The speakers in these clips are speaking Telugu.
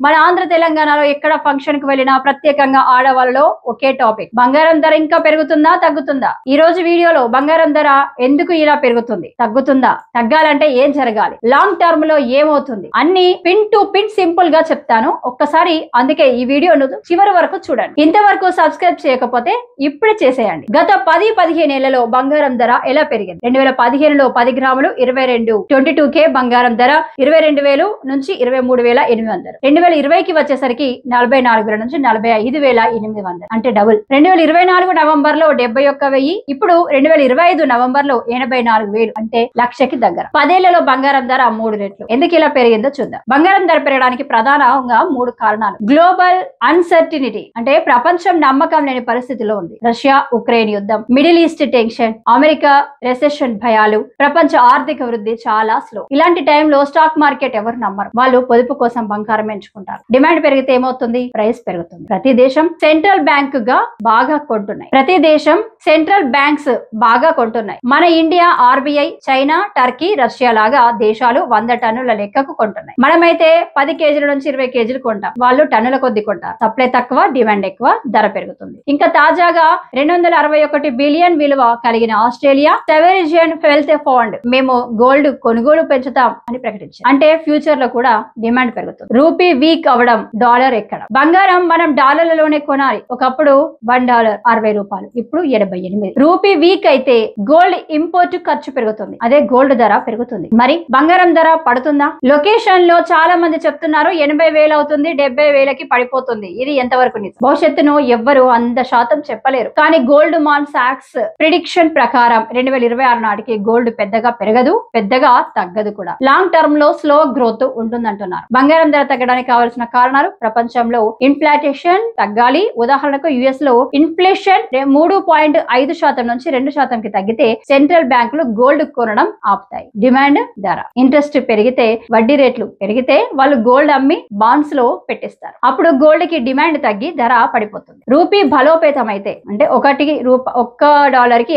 మన ఆంధ్ర తెలంగాణలో ఎక్కడ ఫంక్షన్ కి వెళ్ళినా ప్రత్యేకంగా ఆడవాళ్ళలో ఒకే టాపిక్, బంగారం ధర ఇంకా పెరుగుతుందా తగ్గుతుందా? ఈ రోజు వీడియోలో బంగారం ధర ఎందుకు ఇలా పెరుగుతుంది, తగ్గుతుందా, తగ్గాలంటే ఏం జరగాలి, లాంగ్ టర్మ్ లో ఏమవుతుంది, అన్ని పిన్ టు పిన్ సింపుల్ గా చెప్తాను ఒక్కసారి. అందుకే ఈ వీడియోను చివరి వరకు చూడండి. ఇంతవరకు సబ్స్క్రైబ్ చేయకపోతే ఇప్పుడే చేసేయండి. గత 10-15 ఏళ్లలో బంగారం ధర ఎలా పెరిగింది? 2015లో 10 గ్రాములు 22K బంగారం ధర 22,000 నుంచి 23,800. 2020కి వచ్చేసరికి 44,000 నుంచి 45,800, అంటే డబుల్. 2024 నవంబర్ లో 71,000, ఇప్పుడు 2025 నవంబర్ లో 84,000, అంటే లక్షకి దగ్గర. 10 ఏళ్లలో బంగారం ధర 3 రెట్లు. ఎందుకు ఇలా పెరిగిందో చూద్దాం. బంగారం ధర పెరగడానికి ప్రధానంగా 3 కారణాలు. గ్లోబల్ అన్సర్టినిటీ, అంటే ప్రపంచం నమ్మకం లేని పరిస్థితిలో ఉంది. రష్యా ఉక్రెయిన్ యుద్ధం, middle east tension, America recession భయాలు, ప్రపంచ ఆర్థిక వృద్ధి చాలా స్లో. ఇలాంటి టైంలో స్టాక్ మార్కెట్ ఎవరు నమ్మరు. వాళ్ళు పొదుపు కోసం బంగారం ఎంచుకుంటారు. డిమాండ్ పెరిగితే ఏమవుతుంది? ప్రైస్ పెరుగుతుంది. ప్రతి దేశం సెంట్రల్ బ్యాంక్ గా బాగా కొంటున్నాయి. మన India RBI, China, Turkey, Russia లాగా దేశాలు 100 టన్నుల లెక్కకు కొంటున్నాయి. మనమైతే 10 కేజీల నుంచి 20 కేజీలు కొంటాం. వాళ్ళు టన్నుల కొద్ది కొంటారు. సప్లై తక్కువ, డిమాండ్ ఎక్కువ, ధర పెరుగుతుంది. ఇంకా తాజాగా 261 బిలియన్ విలువ కలిగిన ఆస్ట్రేలియా సెవెరిజియన్ వెల్త్ ఫండ్ మేము గోల్డ్ కొనుగోలు పెంచుతాం అని ప్రకటించింది. అంటే ఫ్యూచర్ లో కూడా డిమాండ్ పెరుగుతుంది. రూపీ వీక్ అవడం, డాలర్ ఎక్కడ? బంగారం మనం డాలర్లలోనే కొనాలి. ఒకప్పుడు $1 60 రూపాయలు, ఇప్పుడు 88. రూపీ వీక్ అయితే గోల్డ్ ఇంపోర్ట్ ఖర్చు పెరుగుతుంది, అదే గోల్డ్ ధర పెరుగుతుంది. మరి బంగారం ధర పడుతుందా? లొకేషన్ లో చాలా మంది చెప్తున్నారు 80,000 అవుతుంది, 70,000కి పడిపోతుంది. ఇది ఎంతవరకు నిజం? భవిష్యత్తును ఎవ్వరు 100% చెప్పలేరు. కానీ గోల్డ్ మాన్ సాక్స్ ప్రిడిక్షన్ ప్రకారం 2026 నాటికి గోల్డ్ పెద్దగా పెరగదు, పెద్దగా తగ్గదు కూడా. లాంగ్ టర్మ్ లో స్లో గ్రోత్ ఉంటుందంటున్నారు. బంగారం ధర తగ్గడానికి కావాల్సిన కారణాలు: ప్రపంచంలో ఇన్ఫ్లేషన్ తగ్గాలి. ఉదాహరణకు యుఎస్ లో ఇన్ఫ్లేషన్ 3.5% నుంచి 2%కి తగ్గితే సెంట్రల్ బ్యాంకులు గోల్డ్ కొనడం ఆపుతాయి. డిమాండ్, ధర, ఇంట్రెస్ట్ పెరిగితే, వడ్డీ రేట్లు పెరిగితే వాళ్ళు గోల్డ్ అమ్మి బాండ్స్ లో పెట్టిస్తారు. అప్పుడు గోల్డ్ కి డిమాండ్ తగ్గి ధర పడిపోతుంది. రూపీ బలోపేతం అయితే, అంటే $1కి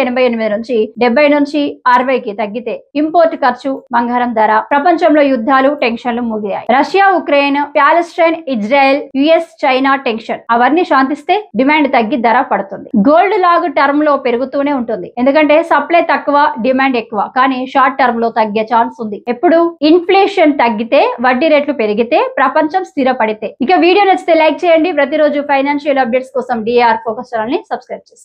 88 నుంచి 70 నుంచి 60కి తగ్గితే ఇంపోర్ట్ ఖర్చు, బంగారం ధర. ప్రపంచంలో యుద్ధాలు, టెన్షన్లు ముగియాయి. Russia Ukraine, Palestine, Israel, US, China tension అవన్నీ శాంతిస్తే డిమాండ్ తగ్గి ధర పడుతుంది. గోల్డ్ లాగ్ టర్మ్ లో పెరుగుతూనే ఉంటుంది, ఎందుకంటే సప్లై తక్కువ, డిమాండ్ ఎక్కువ. కానీ షార్ట్ టర్మ్ లో తగ్గే ఛాన్స్ ఉంది. ఎప్పుడు? ఇన్ఫ్లేషన్ తగ్గితే, వడ్డీ రేట్లు పెరిగితే, ప్రపంచం స్థిరపడితే. ఇక వీడియో నచ్చితే లైక్ చేయండి. ప్రతిరోజు ఫైనాన్షియల్ అప్డేట్స్ కోసం డిఆర్ ఫోకస్ ఛానల్ ని సబ్స్క్రైబ్ చేయండి.